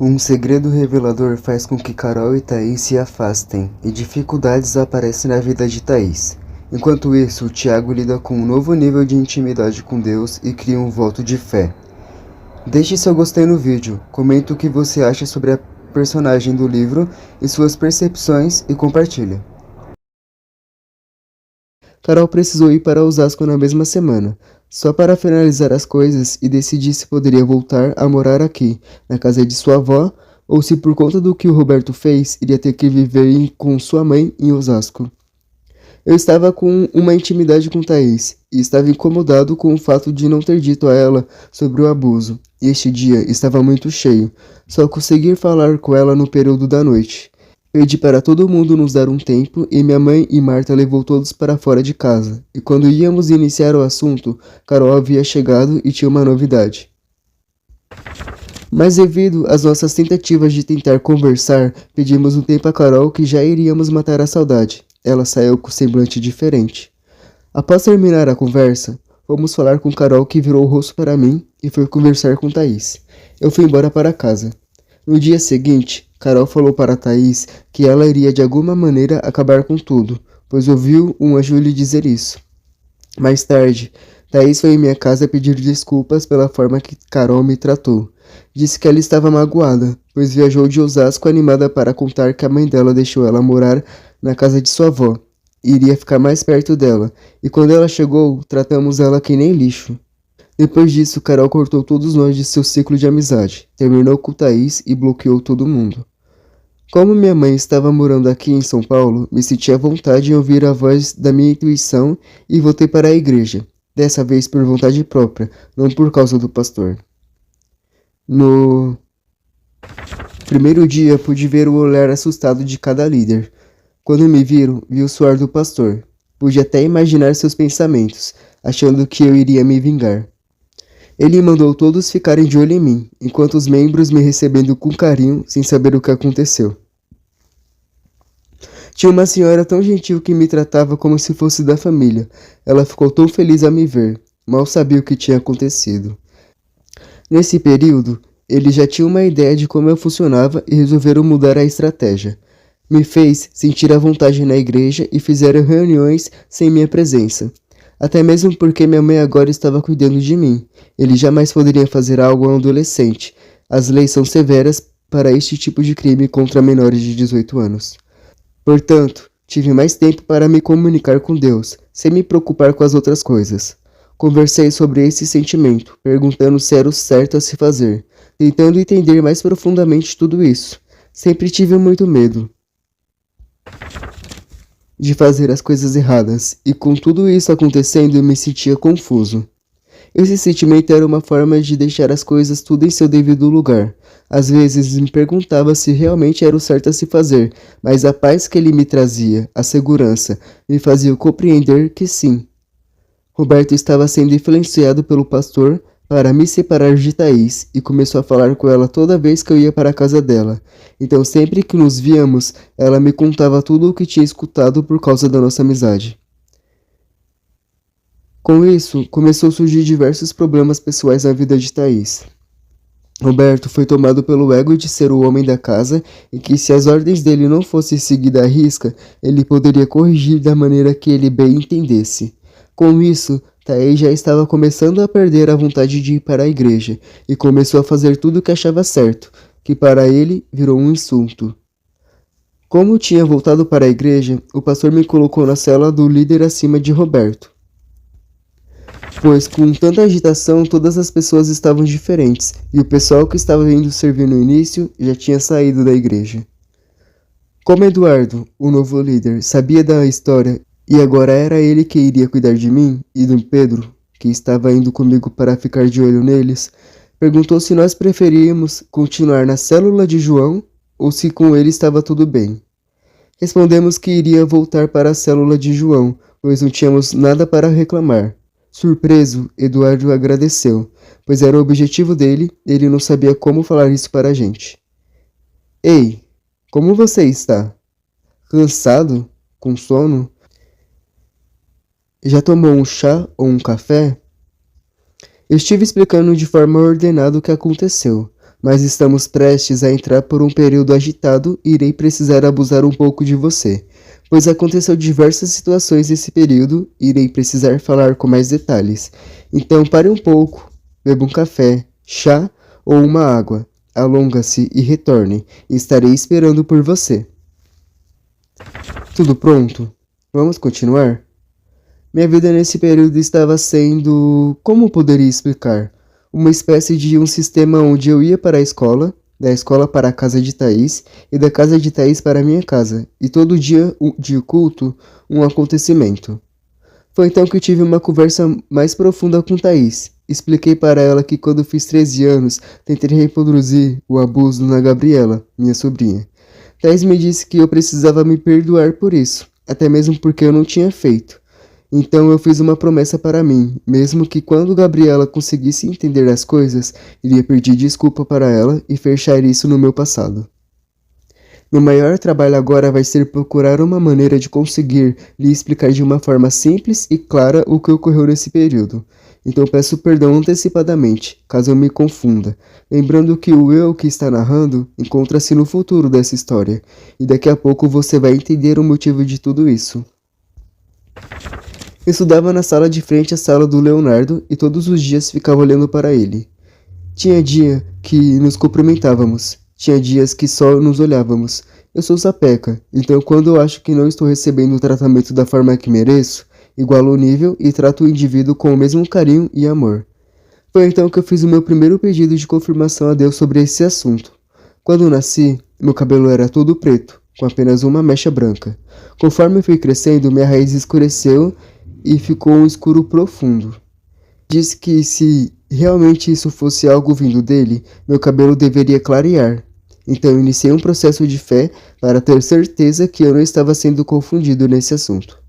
Um segredo revelador faz com que Carol e Thaís se afastem, e dificuldades aparecem na vida de Thaís. Enquanto isso, Tiago lida com um novo nível de intimidade com Deus e cria um voto de fé. Deixe seu gostei no vídeo, comente o que você acha sobre a personagem do livro e suas percepções e compartilha. Carol precisou ir para Osasco na mesma semana, só para finalizar as coisas e decidir se poderia voltar a morar aqui, na casa de sua avó, ou se por conta do que o Roberto fez, iria ter que viver com sua mãe em Osasco. Eu estava com uma intimidade com Thaís, e estava incomodado com o fato de não ter dito a ela sobre o abuso, e este dia estava muito cheio, só consegui falar com ela no período da noite. Pedi para todo mundo nos dar um tempo e minha mãe e Marta levou todos para fora de casa. E quando íamos iniciar o assunto, Carol havia chegado e tinha uma novidade. Mas devido às nossas tentativas de tentar conversar, pedimos um tempo a Carol que já iríamos matar a saudade. Ela saiu com semblante diferente. Após terminar a conversa, fomos falar com Carol que virou o rosto para mim e foi conversar com Thaís. Eu fui embora para casa. No dia seguinte, Carol falou para Thaís que ela iria de alguma maneira acabar com tudo, pois ouviu um anjo lhe dizer isso. Mais tarde, Thaís foi em minha casa pedir desculpas pela forma que Carol me tratou. Disse que ela estava magoada, pois viajou de Osasco animada para contar que a mãe dela deixou ela morar na casa de sua avó, e iria ficar mais perto dela, e quando ela chegou, tratamos ela que nem lixo. Depois disso, Carol cortou todos nós de seu ciclo de amizade, terminou com Thaís e bloqueou todo mundo. Como minha mãe estava morando aqui em São Paulo, me senti à vontade em ouvir a voz da minha intuição e voltei para a igreja, dessa vez por vontade própria, não por causa do pastor. No primeiro dia, pude ver o olhar assustado de cada líder. Quando me viram, vi o suor do pastor. Pude até imaginar seus pensamentos, achando que eu iria me vingar. Ele mandou todos ficarem de olho em mim, enquanto os membros me recebendo com carinho, sem saber o que aconteceu. Tinha uma senhora tão gentil que me tratava como se fosse da família. Ela ficou tão feliz a me ver. Mal sabia o que tinha acontecido. Nesse período, ele já tinha uma ideia de como eu funcionava e resolveram mudar a estratégia. Me fez sentir à vontade na igreja e fizeram reuniões sem minha presença. Até mesmo porque minha mãe agora estava cuidando de mim. Ele jamais poderia fazer algo a um adolescente. As leis são severas para este tipo de crime contra menores de 18 anos. Portanto, tive mais tempo para me comunicar com Deus, sem me preocupar com as outras coisas. Conversei sobre esse sentimento, perguntando se era o certo a se fazer, tentando entender mais profundamente tudo isso. Sempre tive muito medo de fazer as coisas erradas, e com tudo isso acontecendo eu me sentia confuso. Esse sentimento era uma forma de deixar as coisas tudo em seu devido lugar. Às vezes me perguntava se realmente era o certo a se fazer, mas a paz que ele me trazia, a segurança, me fazia compreender que sim. Roberto estava sendo influenciado pelo pastor para me separar de Thaís e começou a falar com ela toda vez que eu ia para a casa dela. Então sempre que nos víamos, ela me contava tudo o que tinha escutado por causa da nossa amizade. Com isso, começou a surgir diversos problemas pessoais na vida de Thaís. Roberto foi tomado pelo ego de ser o homem da casa e que se as ordens dele não fossem seguidas à risca, ele poderia corrigir da maneira que ele bem entendesse. Com isso, Thaís já estava começando a perder a vontade de ir para a igreja e começou a fazer tudo o que achava certo, que para ele virou um insulto. Como tinha voltado para a igreja, o pastor me colocou na cela do líder acima de Roberto. Pois com tanta agitação todas as pessoas estavam diferentes e o pessoal que estava vindo servir no início já tinha saído da igreja. Como Eduardo, o novo líder, sabia da história e agora era ele que iria cuidar de mim e do Pedro, que estava indo comigo para ficar de olho neles, perguntou se nós preferíamos continuar na célula de João ou se com ele estava tudo bem. Respondemos que iria voltar para a célula de João, pois não tínhamos nada para reclamar. Surpreso, Eduardo agradeceu, pois era o objetivo dele e ele não sabia como falar isso para a gente. Ei, como você está? Cansado? Com sono? Já tomou um chá ou um café? Eu estive explicando de forma ordenada o que aconteceu. mas estamos prestes a entrar por um período agitado e irei precisar abusar um pouco de você, pois aconteceu diversas situações nesse período e irei precisar falar com mais detalhes. Então pare um pouco, beba um café, chá ou uma água, alonga-se e retorne, estarei esperando por você. Tudo pronto? Vamos continuar? Minha vida nesse período estava sendo, como poderia explicar? Uma espécie de um sistema onde eu ia para a escola, da escola para a casa de Thaís e da casa de Thaís para a minha casa, e todo dia de culto um acontecimento. Foi então que eu tive uma conversa mais profunda com Thaís. Expliquei para ela que quando fiz 13 anos, tentei reproduzir o abuso na Gabriela, minha sobrinha. Thaís me disse que eu precisava me perdoar por isso, até mesmo porque eu não tinha feito. Então eu fiz uma promessa para mim, mesmo que quando Gabriela conseguisse entender as coisas, iria pedir desculpa para ela e fechar isso no meu passado. Meu maior trabalho agora vai ser procurar uma maneira de conseguir lhe explicar de uma forma simples e clara o que ocorreu nesse período. Então peço perdão antecipadamente, caso eu me confunda, lembrando que o eu que está narrando encontra-se no futuro dessa história, e daqui a pouco você vai entender o motivo de tudo isso. Estudava na sala de frente à sala do Leonardo e todos os dias ficava olhando para ele. Tinha dia que nos cumprimentávamos, tinha dias que só nos olhávamos. Eu sou sapeca, então quando eu acho que não estou recebendo o tratamento da forma que mereço, igualo o nível e trato o indivíduo com o mesmo carinho e amor. Foi então que eu fiz o meu primeiro pedido de confirmação a Deus sobre esse assunto. Quando nasci, meu cabelo era todo preto, com apenas uma mecha branca. Conforme fui crescendo, minha raiz escureceu e ficou um escuro profundo. Disse que se realmente isso fosse algo vindo dele, meu cabelo deveria clarear. Então iniciei um processo de fé para ter certeza que eu não estava sendo confundido nesse assunto.